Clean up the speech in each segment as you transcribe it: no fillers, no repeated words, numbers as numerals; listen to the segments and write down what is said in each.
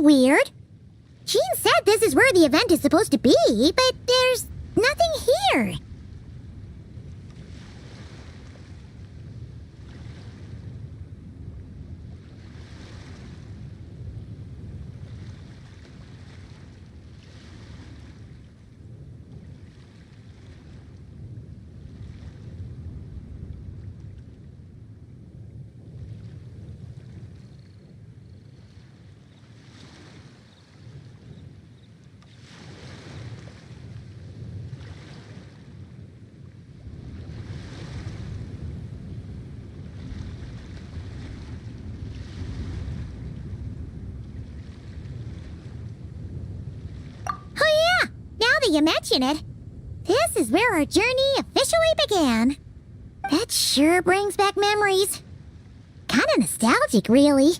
weird. Jean said this is where the event is supposed to be, but there's nothing here. You mention it, this is where our journey officially began. That sure brings back memories. Kinda nostalgic, really.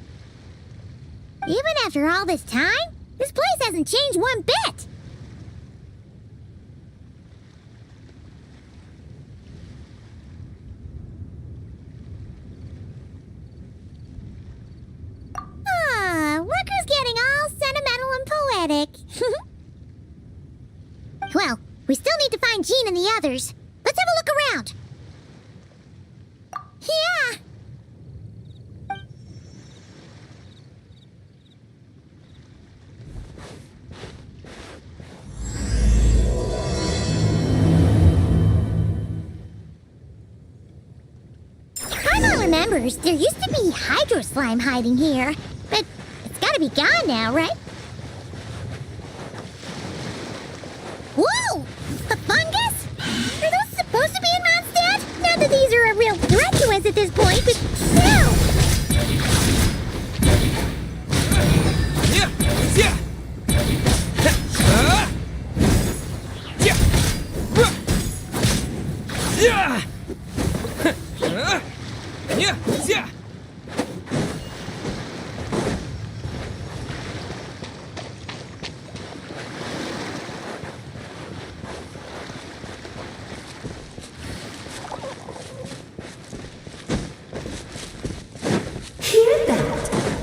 Even after all this time, this place hasn't changed one bit. Look who's getting all sentimental and poetic. Well, we still need to find Jean and the others. Let's have a look around. Yeah! Paimon remembers there used to be hydro slime hiding here, but it's gotta be gone now, right? Whoa! The fungus? Are those supposed to be in Mondstadt? Not that these are a real threat to us at this point, but no!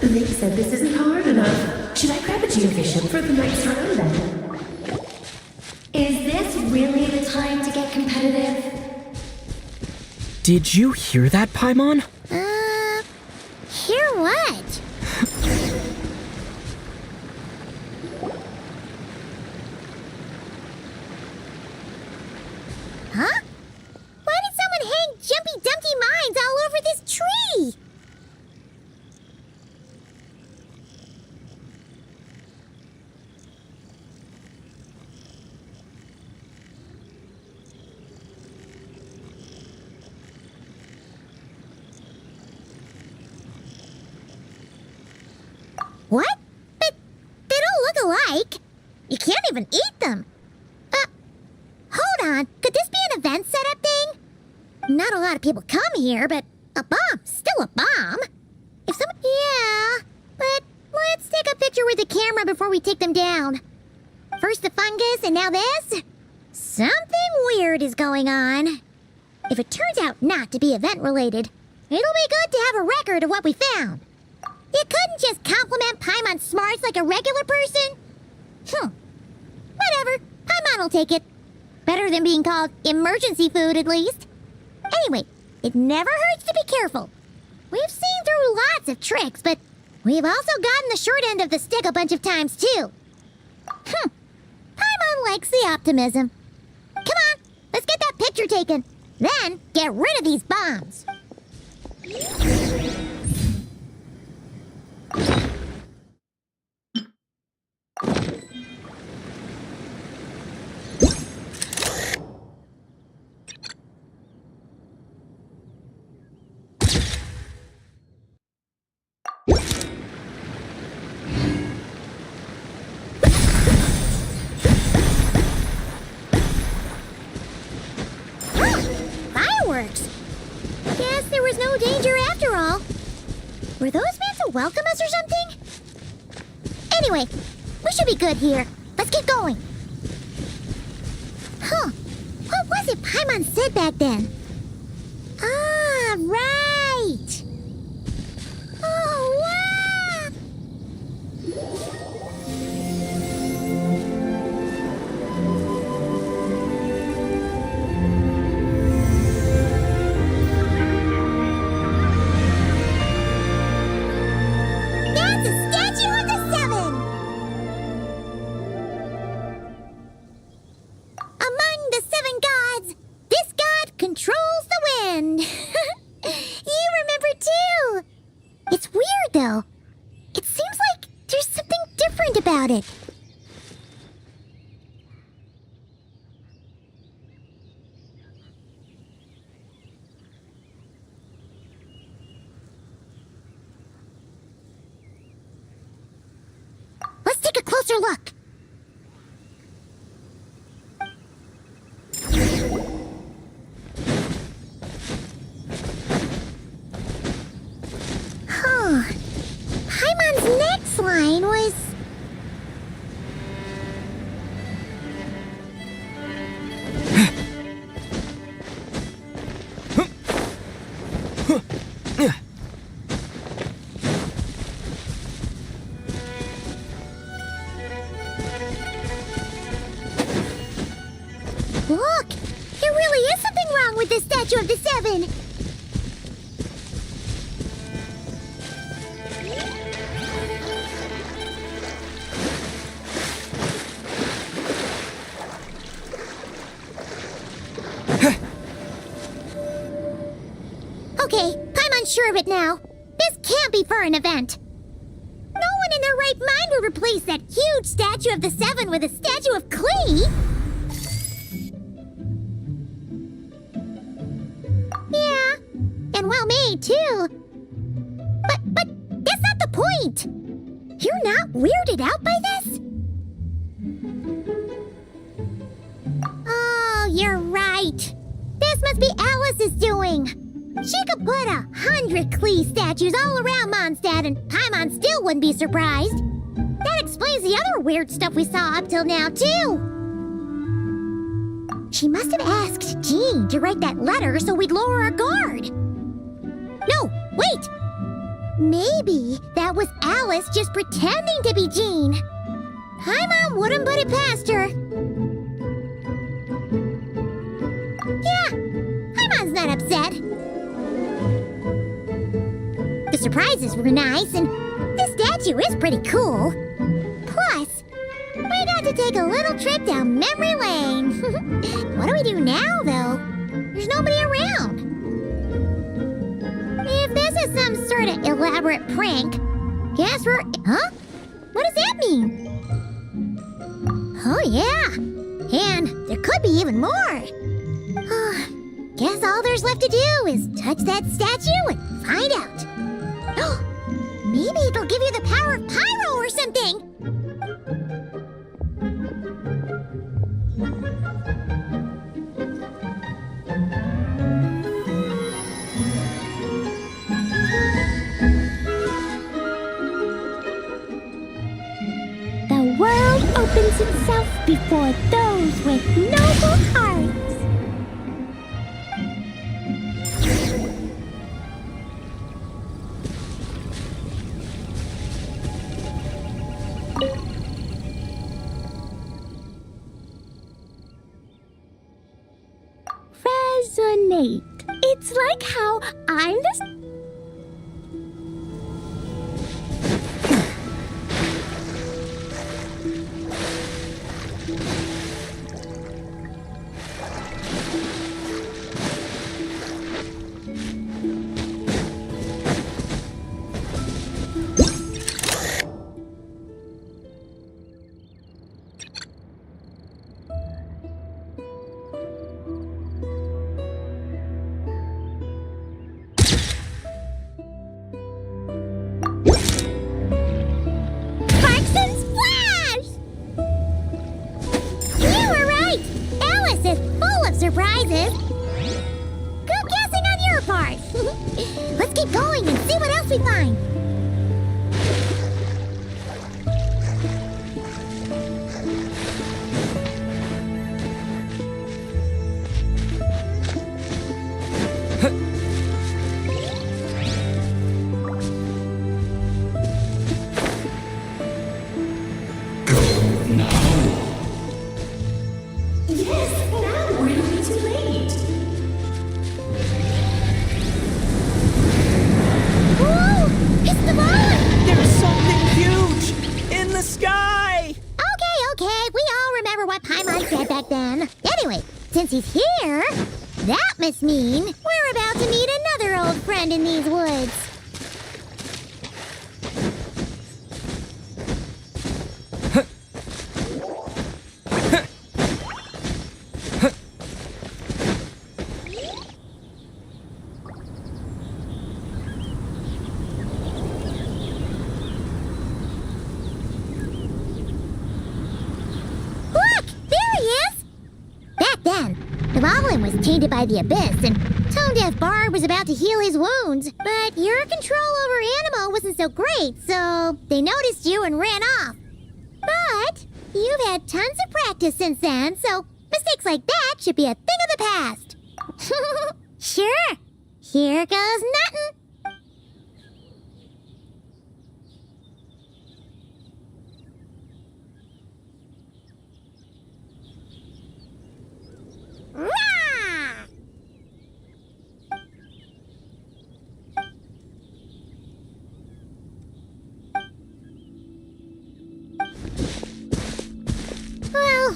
Nick said this isn't hard enough. Should I grab a geovision for the next round then? Is this really the time to get competitive? Did you hear that, Paimon? Hear what? Huh? Why did someone hang Jumpy Dumpty mines all over this tree? What? But they don't look alike. You can't even eat them. Hold on. Could this be an event setup thing? Not a lot of people come here, but a bomb's still a bomb. If someone... Yeah, but let's take a picture with the camera before we take them down. First the fungus, and now this? Something weird is going on. If it turns out not to be event-related, it'll be good to have a record of what we found. You couldn't just compliment Paimon's smarts like a regular person? Whatever. Paimon will take it. Better than being called emergency food, at least. Anyway, it never hurts to be careful. We've seen through lots of tricks, but we've also gotten the short end of the stick a bunch of times, too. Paimon likes the optimism. Come on, let's get that picture taken. Then, get rid of these bombs. Fireworks! Guess there was no danger after all. Were those meant to welcome us or something? Anyway, we should be good here. Let's get going. What was it Paimon said back then? Ah, right! Oh, wow! about it. Let's take a closer look. Huh. Paimon's next line was... Look! There really is something wrong with this statue of the Seven! Okay, Paimon's sure of it now. This can't be for an event. No one in their right mind would replace that huge statue of the Seven with a statue of Klee! Yeah, and well made, too. But that's not the point! You're not weirded out by this? Oh, you're right. This must be Alice's doing. She could put 100 Klee statues all around Mondstadt and Paimon still wouldn't be surprised. That explains the other weird stuff we saw up till now, too. She must have asked Jean to write that letter so we'd lower our guard. No, wait! Maybe that was Alice just pretending to be Jean. Paimon wouldn't put it past her. Yeah, Paimon's not upset. The surprises were nice, and this statue is pretty cool. Plus, we got to take a little trip down memory lane. What do we do now, though? There's nobody around. If this is some sort of elaborate prank, guess we're... Huh? What does that mean? Oh, yeah. And there could be even more. Guess all there's left to do is touch that statue and find out. Maybe it'll give you the power of Pyro or something! The world opens itself before those with noble hearts. Resonate. It's like how I'm the... Surprises! Good guessing on your part! Let's keep going and see what else we find! Since he's here, that must mean we're about to meet another old friend in these woods. was tainted by the abyss, and Tone Deaf Bard was about to heal his wounds. But your control over Animo wasn't so great, so they noticed you and ran off. But you've had tons of practice since then, so mistakes like that should be a thing of the past. Sure. Here goes nothing. Rah! Well,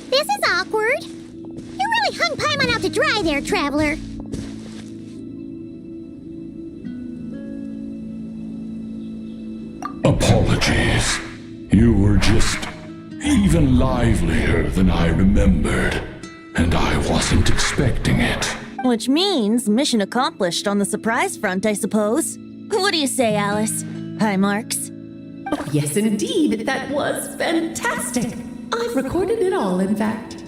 this is awkward. You really hung Paimon out to dry there, traveler. Apologies. You were just even livelier than I remembered, and I wasn't expecting it. Which means mission accomplished on the surprise front, I suppose. What do you say, Alice? Hi, Marks. Yes, indeed. That was fantastic. I've recorded it all, in fact.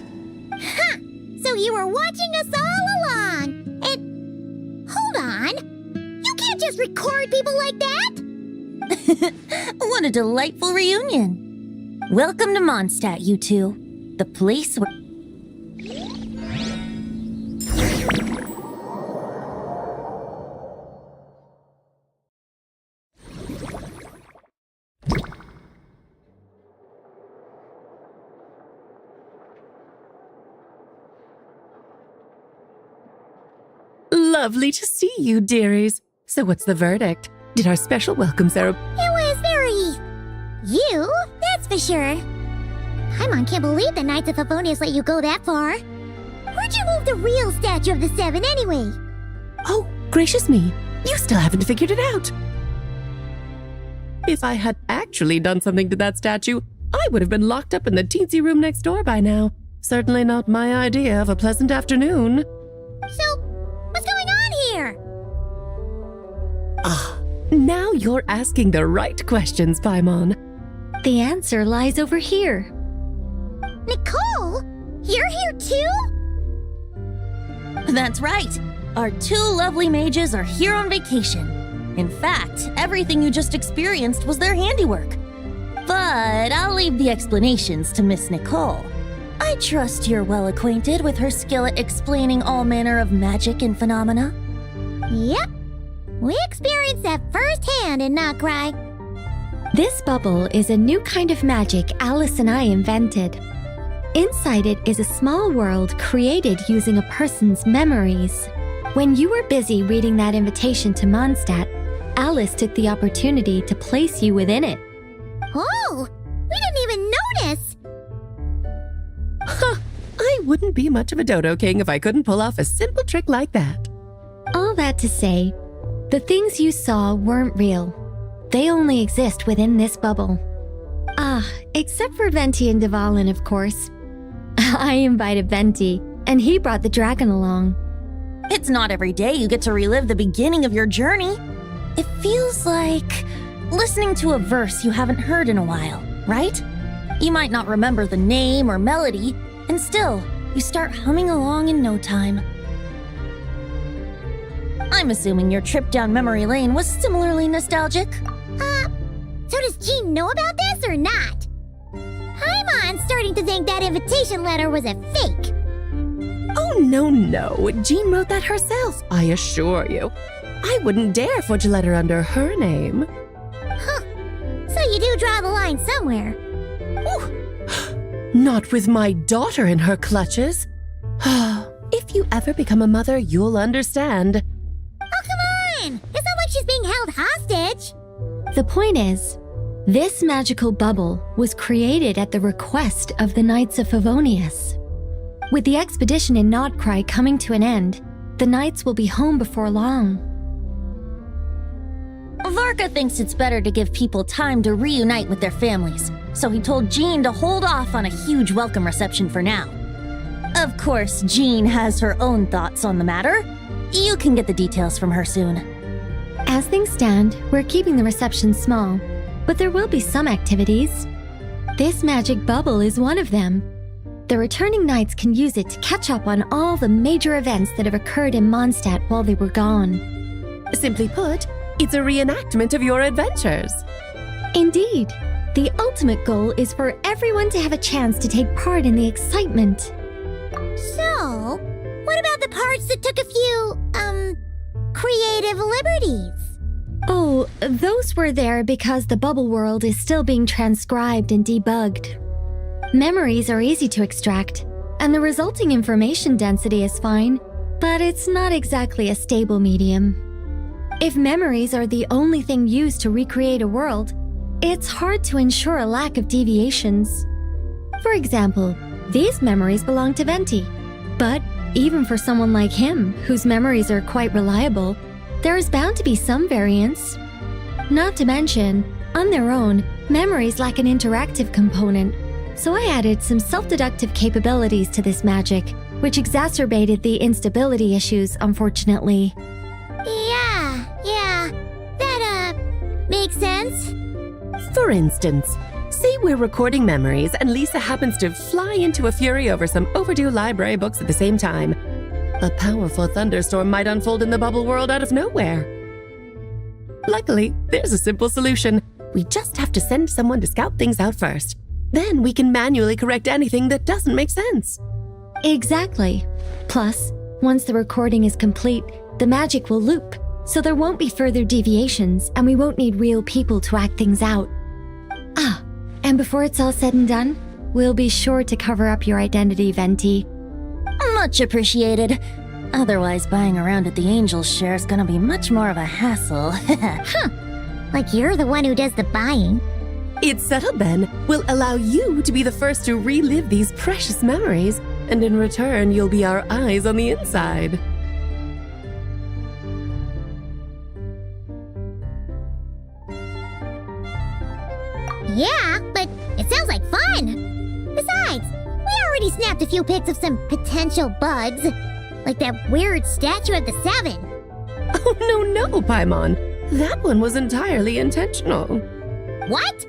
Huh! So you were watching us all along. And hold on. You can't just record people like that. What a delightful reunion. Welcome to Mondstadt, you two. The place where... Lovely to see you, dearies. So what's the verdict? Did our special welcome ceremony... It was very... you, that's for sure. Paimon can't believe the Knights of Favonius let you go that far. Where'd you move the real statue of the Seven anyway? Oh, gracious me. You still haven't figured it out. If I had actually done something to that statue, I would have been locked up in the teensy room next door by now. Certainly not my idea of a pleasant afternoon. So, what's going on here? Ah, now you're asking the right questions, Paimon. The answer lies over here. Nicole? You're here too? That's right. Our two lovely mages are here on vacation. In fact, everything you just experienced was their handiwork. But I'll leave the explanations to Miss Nicole. I trust you're well acquainted with her skill at explaining all manner of magic and phenomena. Yep. We experienced that firsthand in Notcry. This bubble is a new kind of magic Alice and I invented. Inside it is a small world created using a person's memories. When you were busy reading that invitation to Mondstadt, Alice took the opportunity to place you within it. Oh, we didn't even notice. Huh, I wouldn't be much of a dodo king if I couldn't pull off a simple trick like that. All that to say, the things you saw weren't real. They only exist within this bubble. Ah, except for Venti and Dvalin, of course. I invited Venti, and he brought the dragon along. It's not every day you get to relive the beginning of your journey. It feels like listening to a verse you haven't heard in a while, right? You might not remember the name or melody, and still, you start humming along in no time. I'm assuming your trip down memory lane was similarly nostalgic. So does Jean know about this or not? Paimon's starting to think that invitation letter was a fake. Oh, no. Jean wrote that herself, I assure you. I wouldn't dare forge a letter under her name. Huh. So you do draw the line somewhere. Not with my daughter in her clutches. If you ever become a mother, you'll understand. Oh, come on! It's not like she's being held hostage. The point is, this magical bubble was created at the request of the Knights of Favonius. With the expedition in Notcry coming to an end, the Knights will be home before long. Varka thinks it's better to give people time to reunite with their families, so he told Jean to hold off on a huge welcome reception for now. Of course, Jean has her own thoughts on the matter. You can get the details from her soon. As things stand, we're keeping the reception small, but there will be some activities. This magic bubble is one of them. The returning knights can use it to catch up on all the major events that have occurred in Mondstadt while they were gone. Simply put, it's a reenactment of your adventures. Indeed. The ultimate goal is for everyone to have a chance to take part in the excitement. So, what about the parts that took a few, creative liberties? Oh, those were there because the bubble world is still being transcribed and debugged. Memories are easy to extract, and the resulting information density is fine, but it's not exactly a stable medium. If memories are the only thing used to recreate a world, it's hard to ensure a lack of deviations. For example, these memories belong to Venti, but even for someone like him, whose memories are quite reliable, there is bound to be some variance. Not to mention, on their own, memories lack an interactive component, so I added some self-deductive capabilities to this magic, which exacerbated the instability issues, unfortunately. Yeah, that, makes sense. For instance, say we're recording memories and Lisa happens to fly into a fury over some overdue library books at the same time. A powerful thunderstorm might unfold in the bubble world out of nowhere. Luckily, there's a simple solution. We just have to send someone to scout things out first. Then we can manually correct anything that doesn't make sense. Exactly. Plus, once the recording is complete, the magic will loop, so there won't be further deviations and we won't need real people to act things out. Ah, and before it's all said and done, we'll be sure to cover up your identity, Venti. Much appreciated. Otherwise, buying around at the Angel's share is gonna be much more of a hassle. Like you're the one who does the buying. It's settled then. We'll allow you to be the first to relive these precious memories, and in return, you'll be our eyes on the inside. Yeah, but it sounds like fun. Besides, we already snapped a few pics of some potential bugs, like that weird statue of the Seven. Oh, no, Paimon. That one was entirely intentional. What?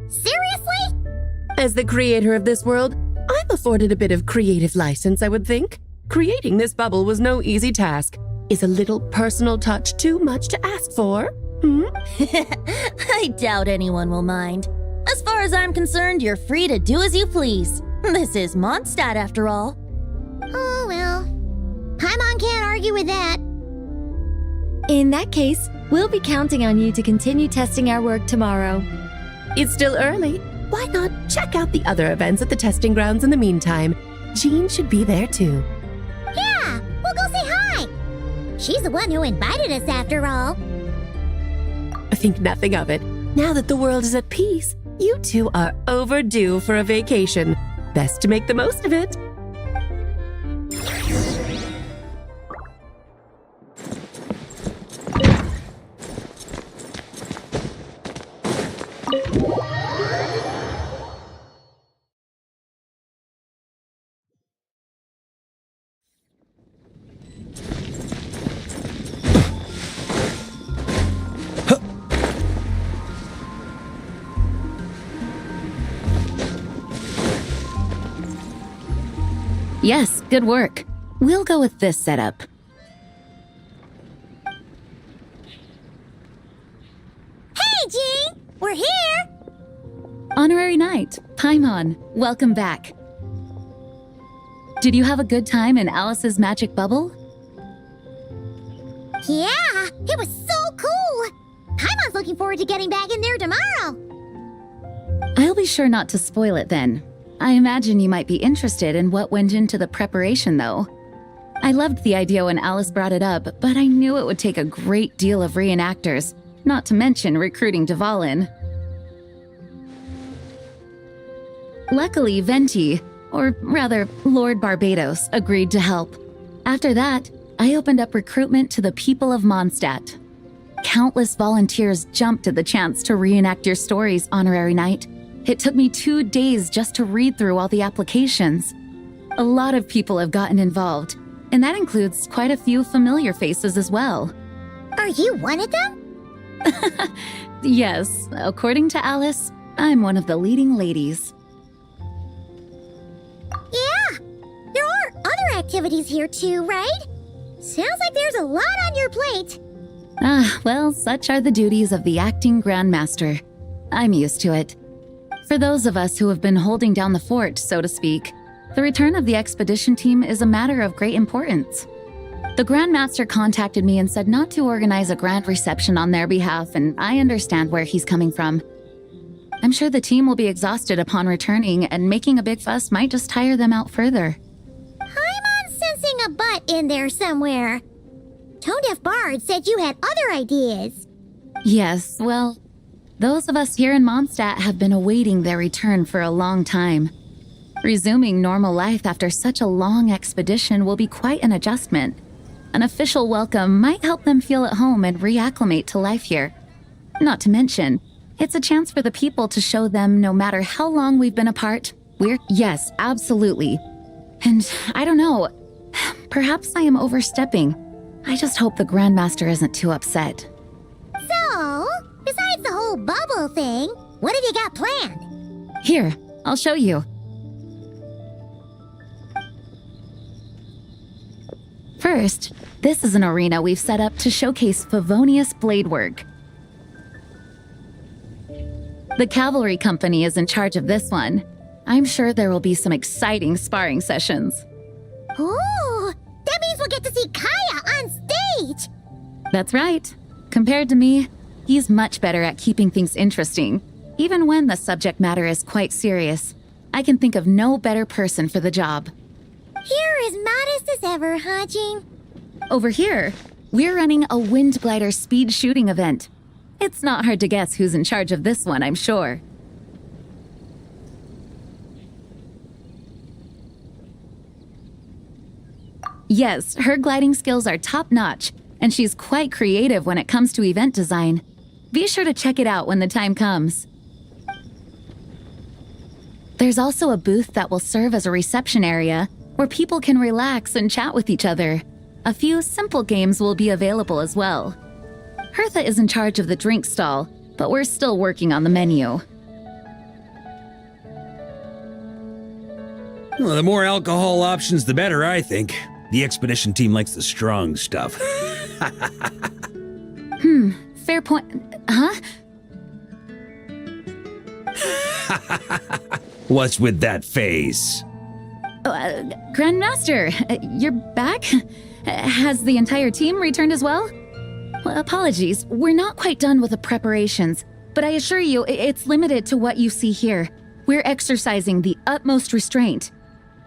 Seriously? As the creator of this world, I'm afforded a bit of creative license, I would think. Creating this bubble was no easy task. Is a little personal touch too much to ask for? I doubt anyone will mind. As far as I'm concerned, you're free to do as you please. This is Mondstadt, after all. Oh, well. Paimon can't argue with that. In that case, we'll be counting on you to continue testing our work tomorrow. It's still early. Why not check out the other events at the testing grounds in the meantime? Jean should be there too. Yeah, we'll go say hi. She's the one who invited us, after all. Think nothing of it. Now that the world is at peace, you two are overdue for a vacation. Best to make the most of it. Yes, good work. We'll go with this setup. Hey, Jean! We're here! Honorary Knight, Paimon, welcome back. Did you have a good time in Alice's magic bubble? Yeah, it was so cool! Paimon's looking forward to getting back in there tomorrow. I'll be sure not to spoil it then. I imagine you might be interested in what went into the preparation, though. I loved the idea when Alice brought it up, but I knew it would take a great deal of reenactors, not to mention recruiting Dvalin. Luckily, Venti, or rather, Lord Barbados, agreed to help. After that, I opened up recruitment to the people of Mondstadt. Countless volunteers jumped at the chance to reenact your stories, Honorary Knight. It took me 2 days just to read through all the applications. A lot of people have gotten involved, and that includes quite a few familiar faces as well. Are you one of them? Yes, according to Alice, I'm one of the leading ladies. Yeah, activities here too, right? Sounds like there's a lot on your plate. Well, such are the duties of the acting Grandmaster. I'm used to it. For those of us who have been holding down the fort, so to speak, the return of the expedition team is a matter of great importance. The Grandmaster contacted me and said not to organize a grand reception on their behalf, and I understand where he's coming from. I'm sure the team will be exhausted upon returning, and making a big fuss might just tire them out further. I'm sensing a butt in there somewhere. Tone-deaf Bard said you had other ideas. Yes, well, those of us here in Mondstadt have been awaiting their return for a long time. Resuming normal life after such a long expedition will be quite an adjustment. An official welcome might help them feel at home and reacclimate to life here. Not to mention, it's a chance for the people to show them no matter how long we've been apart, yes, absolutely. And I don't know, perhaps I am overstepping. I just hope the Grandmaster isn't too upset. So, besides the whole bubble thing, what have you got planned? Here, I'll show you. First, this is an arena we've set up to showcase Favonius blade work. The cavalry company is in charge of this one. I'm sure there will be some exciting sparring sessions. Ooh, that means we'll get to see Kaya on stage! That's right. Compared to me, he's much better at keeping things interesting, even when the subject matter is quite serious. I can think of no better person for the job. You're as modest as ever, huh, Jean? Over here, we're running a wind glider speed shooting event. It's not hard to guess who's in charge of this one, I'm sure. Yes, her gliding skills are top-notch, and she's quite creative when it comes to event design. Be sure to check it out when the time comes. There's also a booth that will serve as a reception area where people can relax and chat with each other. A few simple games will be available as well. Hertha is in charge of the drink stall, but we're still working on the menu. Well, the more alcohol options, the better, I think. The expedition team likes the strong stuff. Fair point. Huh? What's with that face? Grandmaster, you're back? Has the entire team returned as well? Well, apologies, we're not quite done with the preparations, but I assure you it's limited to what you see here. We're exercising the utmost restraint.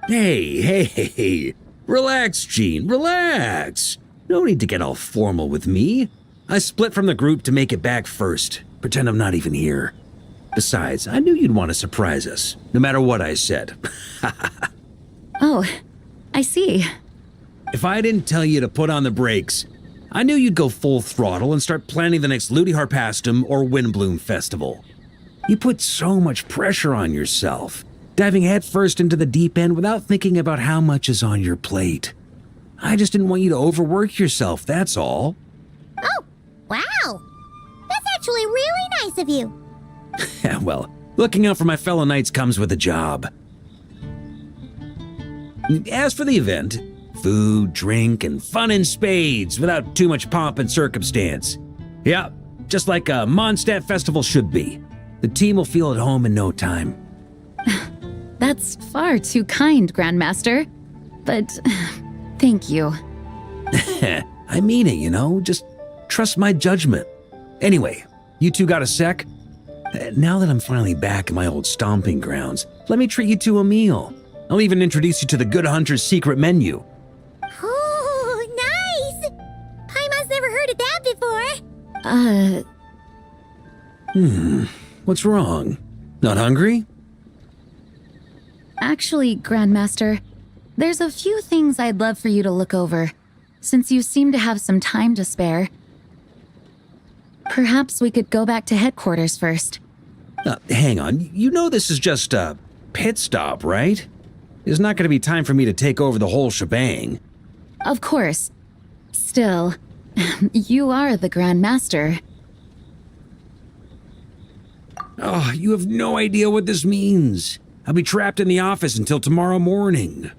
Hey. Relax, Jean, relax. No need to get all formal with me. I split from the group to make it back first. Pretend I'm not even here. Besides, I knew you'd want to surprise us, no matter what I said. Oh, I see. If I didn't tell you to put on the brakes, I knew you'd go full throttle and start planning the next Ludi Harpastum or Windbloom Festival. You put so much pressure on yourself, diving headfirst into the deep end without thinking about how much is on your plate. I just didn't want you to overwork yourself, that's all. Oh, wow! That's actually really nice of you. Well, looking out for my fellow knights comes with a job. As for the event, food, drink, and fun in spades without too much pomp and circumstance. Yeah, just like a Mondstadt festival should be. The team will feel at home in no time. That's far too kind, Grandmaster. But thank you. I mean it, you know, just trust my judgment. Anyway, you two got a sec? Now that I'm finally back in my old stomping grounds, let me treat you to a meal. I'll even introduce you to the Good Hunter's secret menu. Oh, nice! Paimon's never heard of that before. What's wrong? Not hungry? Actually, Grandmaster, there's a few things I'd love for you to look over, since you seem to have some time to spare. Perhaps we could go back to headquarters first. Hang on, you know this is just a pit stop, right? There's not going to be time for me to take over the whole shebang. Of course. Still, you are the Grandmaster. Oh, you have no idea what this means. I'll be trapped in the office until tomorrow morning.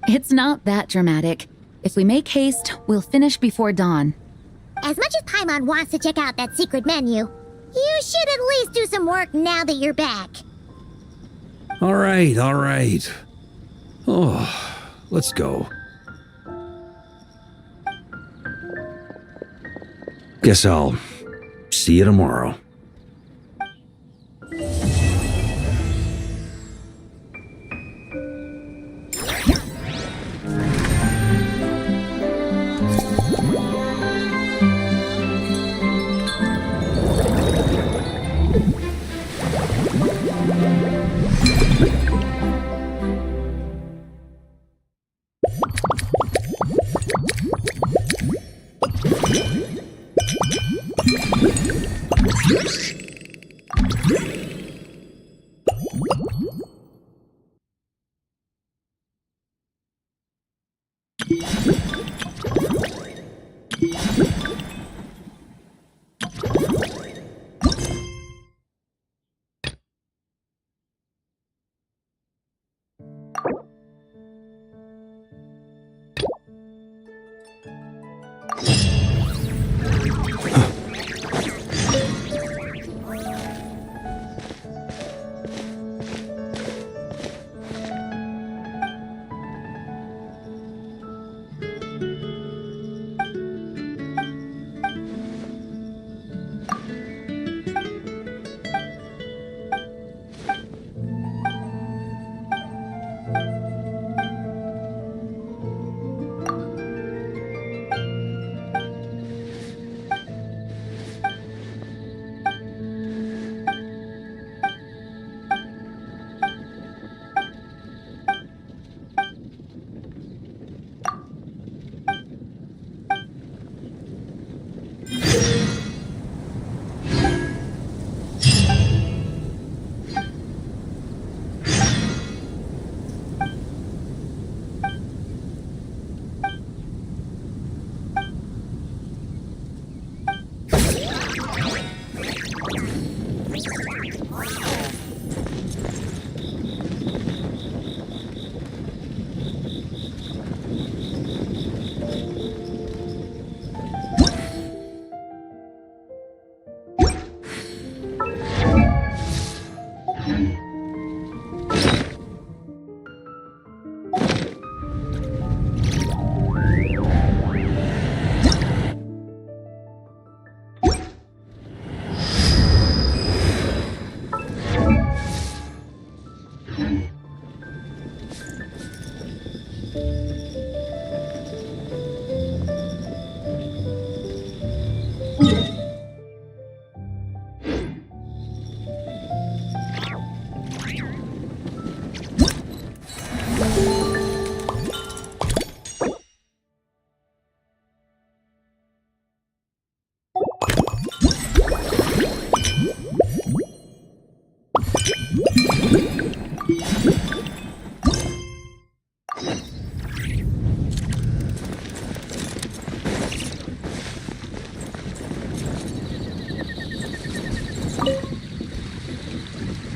It's not that dramatic. If we make haste, we'll finish before dawn. As much as Paimon wants to check out that secret menu, you should at least do some work now that you're back. All right, all right. Oh, let's go. Guess I'll see you tomorrow.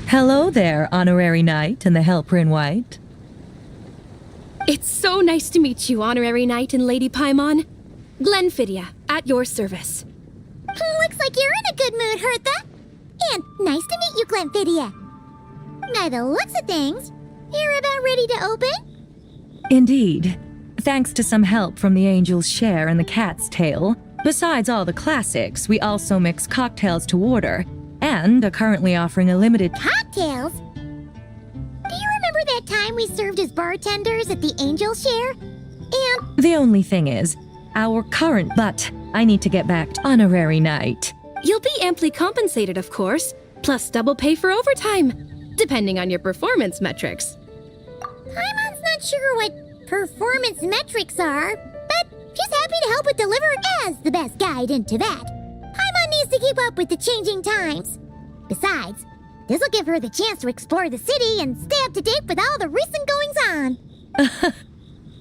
Hello there, Honorary Knight and the Helper in White. It's so nice to meet you, Honorary Knight and Lady Paimon. Glenfidia, at your service. Looks like you're in a good mood, Hertha. And nice to meet you, Glenfidia. By the looks of things, you're about ready to open? Indeed. Thanks to some help from the Angel's Share and the Cat's Tail. Besides all the classics, we also mix cocktails to order, and are currently offering a limited... Cocktails? Do you remember that time we served as bartenders at the Angel's Share? And... The only thing is, our current... But I need to get back to Honorary Knight. You'll be amply compensated, of course, plus double pay for overtime, depending on your performance metrics. Paimon's not sure what performance metrics are, but she's happy to help with deliver as the best guide into that. Paimon needs to keep up with the changing times. Besides, this'll give her the chance to explore the city and stay up to date with all the recent goings-on.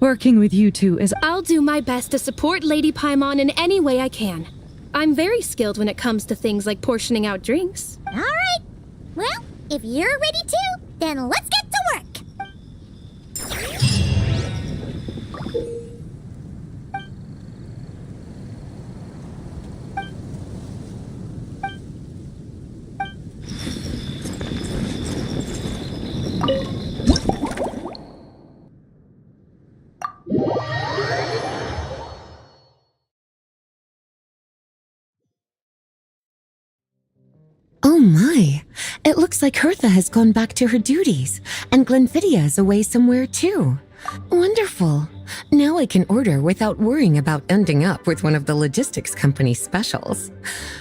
Working with you two is... I'll do my best to support Lady Paimon in any way I can. I'm very skilled when it comes to things like portioning out drinks. All right. Well, if you're ready to, then let's get to work. my. It looks like Hertha has gone back to her duties, and Glenfidia is away somewhere too. Wonderful. Now I can order without worrying about ending up with one of the logistics company's specials.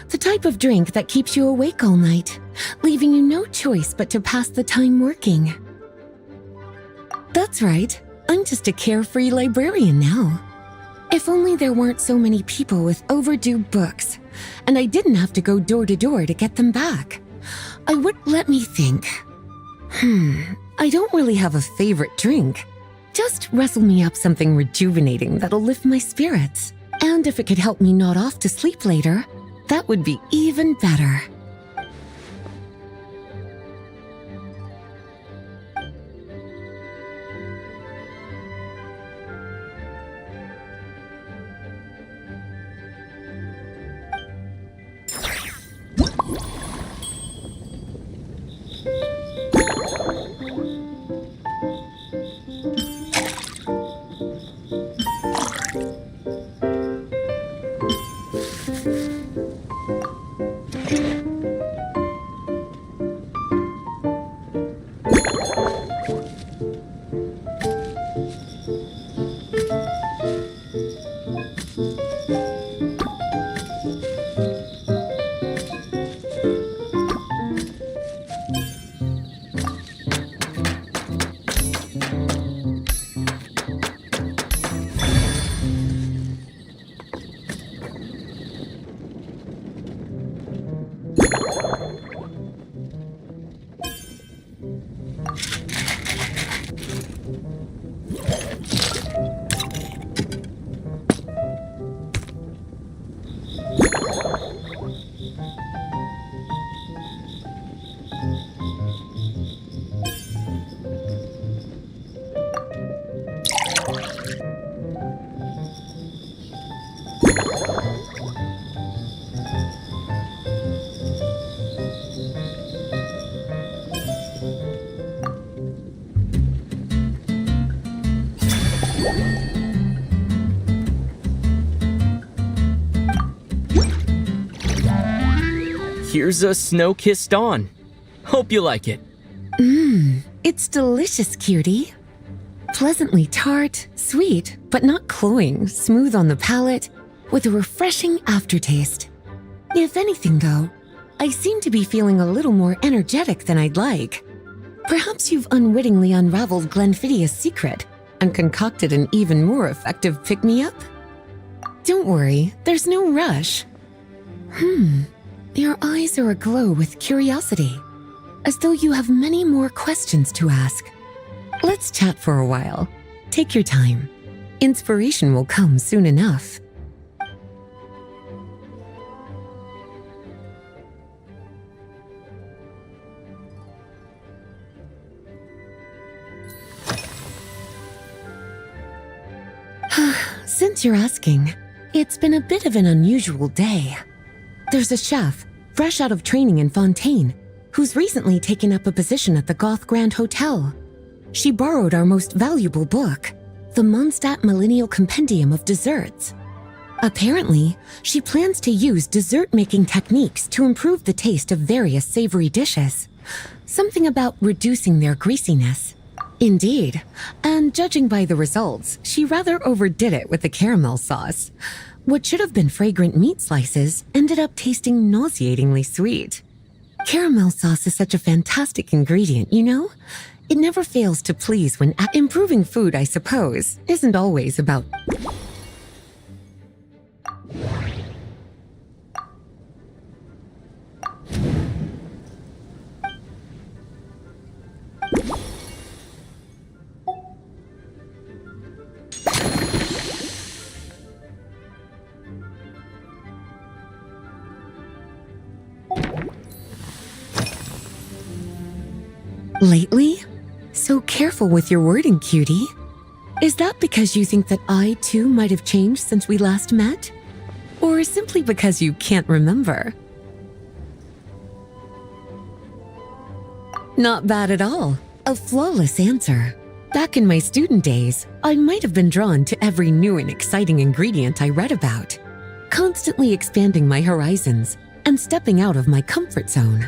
The type of drink that keeps you awake all night, leaving you no choice but to pass the time working. That's right. I'm just a carefree librarian now. If only there weren't so many people with overdue books, and I didn't have to go door to door to get them back. Let me think. I don't really have a favorite drink. Just wrestle me up something rejuvenating that'll lift my spirits. And if it could help me nod off to sleep later, that would be even better. Here's a snow-kissed dawn. Hope you like it. It's delicious, cutie. Pleasantly tart, sweet, but not cloying, smooth on the palate, with a refreshing aftertaste. If anything, though, I seem to be feeling a little more energetic than I'd like. Perhaps you've unwittingly unraveled Glenfidia's secret and concocted an even more effective pick-me-up? Don't worry, there's no rush. Your eyes are aglow with curiosity, as though you have many more questions to ask. Let's chat for a while. Take your time. Inspiration will come soon enough. Since you're asking, it's been a bit of an unusual day. There's a chef, fresh out of training in Fontaine, who's recently taken up a position at the Goth Grand Hotel. She borrowed our most valuable book, the Mondstadt Millennial Compendium of Desserts. Apparently, she plans to use dessert-making techniques to improve the taste of various savory dishes. Something about reducing their greasiness. Indeed, and judging by the results, she rather overdid it with the caramel sauce. What should have been fragrant meat slices ended up tasting nauseatingly sweet. Caramel sauce is such a fantastic ingredient, you know? It never fails to please when improving food, I suppose, isn't always about... Lately? So careful with your wording, cutie. Is that because you think that I, too, might have changed since we last met? Or simply because you can't remember? Not bad at all. A flawless answer. Back in my student days, I might have been drawn to every new and exciting ingredient I read about, constantly expanding my horizons and stepping out of my comfort zone.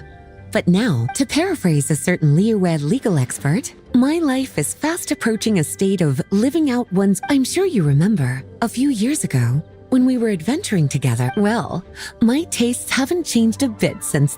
But now, to paraphrase a certain Liyue legal expert, my life is fast approaching a state of living out one's... I'm sure you remember, a few years ago, when we were adventuring together. Well, my tastes haven't changed a bit since...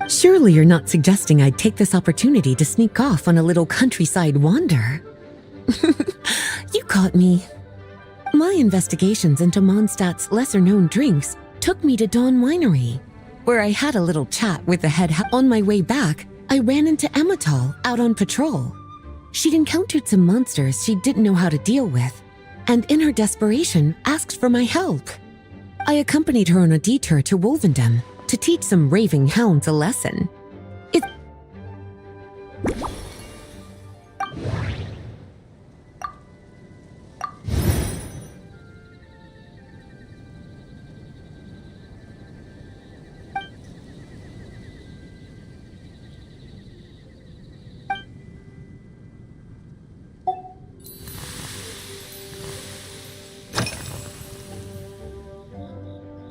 Surely you're not suggesting I'd take this opportunity to sneak off on a little countryside wander? You caught me. My investigations into Mondstadt's lesser-known drinks took me to Dawn Winery, where I had a little chat with the head. On my way back, I ran into Emmetall out on patrol. She'd encountered some monsters she didn't know how to deal with, and in her desperation, asked for my help. I accompanied her on a detour to Wolvendom to teach some raving hounds a lesson.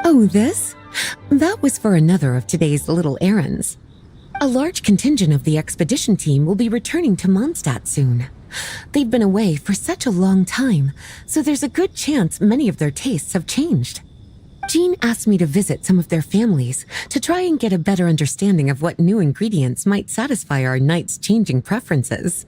Oh, this? That was for another of today's little errands. A large contingent of the expedition team will be returning to Mondstadt soon. They've been away for such a long time, so there's a good chance many of their tastes have changed. Jean asked me to visit some of their families to try and get a better understanding of what new ingredients might satisfy our knights' changing preferences.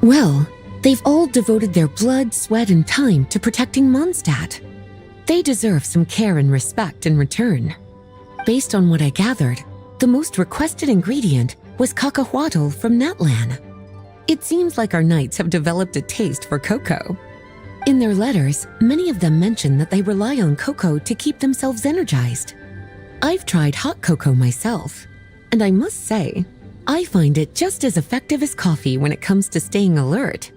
Well, they've all devoted their blood, sweat, and time to protecting Mondstadt. They deserve some care and respect in return. Based on what I gathered, the most requested ingredient was cacahuatl from Natlan. It seems like our knights have developed a taste for cocoa. In their letters, many of them mention that they rely on cocoa to keep themselves energized. I've tried hot cocoa myself, and I must say, I find it just as effective as coffee when it comes to staying alert.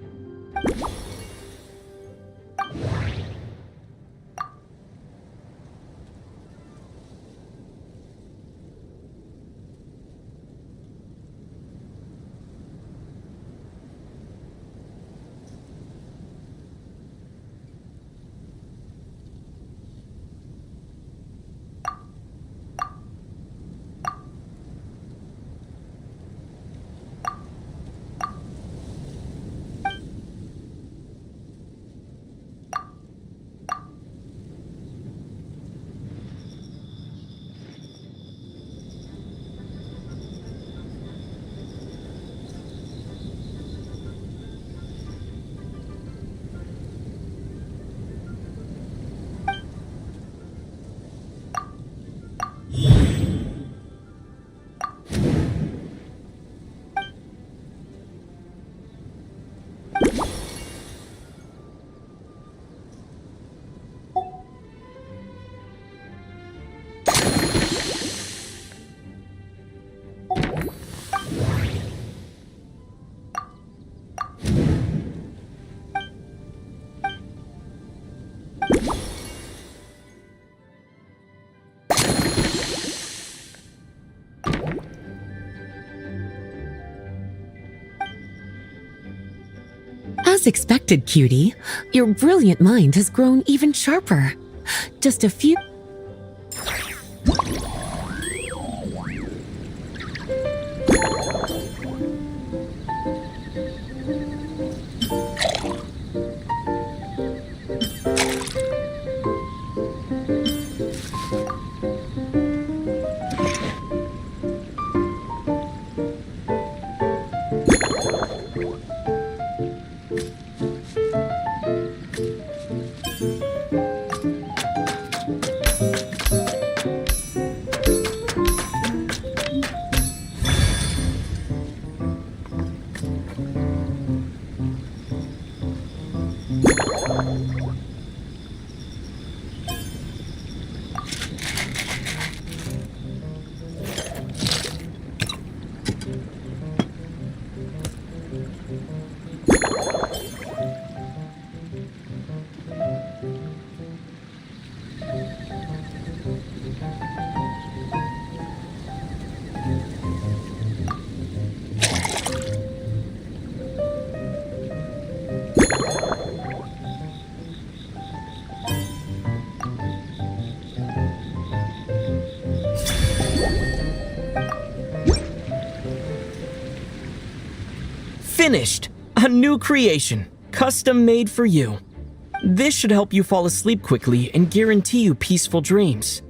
As expected, cutie, your brilliant mind has grown even sharper. Just a few... Finished! A new creation, custom made for you. This should help you fall asleep quickly and guarantee you peaceful dreams.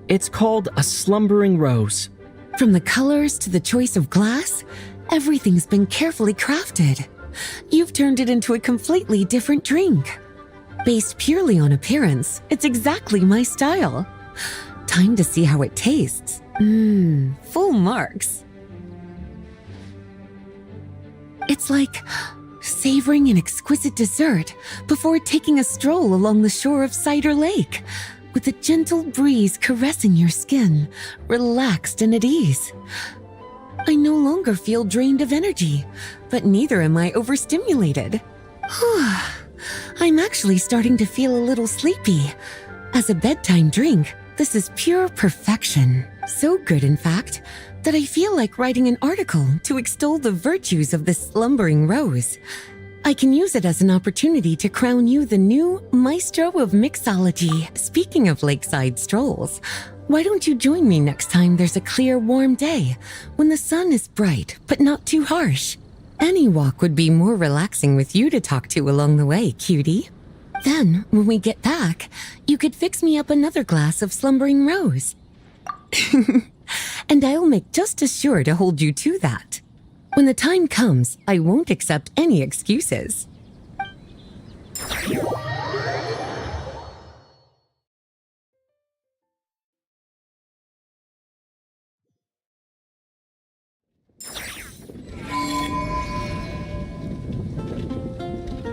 It's called a slumbering rose. From the colors to the choice of glass, everything's been carefully crafted. You've turned it into a completely different drink. Based purely on appearance, it's exactly my style. Time to see how it tastes. Full marks. It's like savoring an exquisite dessert before taking a stroll along the shore of Cider Lake, with a gentle breeze caressing your skin, relaxed and at ease. I no longer feel drained of energy, but neither am I overstimulated. I'm actually starting to feel a little sleepy. As a bedtime drink, this is pure perfection. So good, in fact, that I feel like writing an article to extol the virtues of this slumbering rose. I can use it as an opportunity to crown you the new maestro of mixology. Speaking of lakeside strolls, why don't you join me next time there's a clear, warm day when the sun is bright but not too harsh? Any walk would be more relaxing with you to talk to along the way, cutie. Then, when we get back, you could fix me up another glass of slumbering rose. And I'll make just as sure to hold you to that. When the time comes, I won't accept any excuses.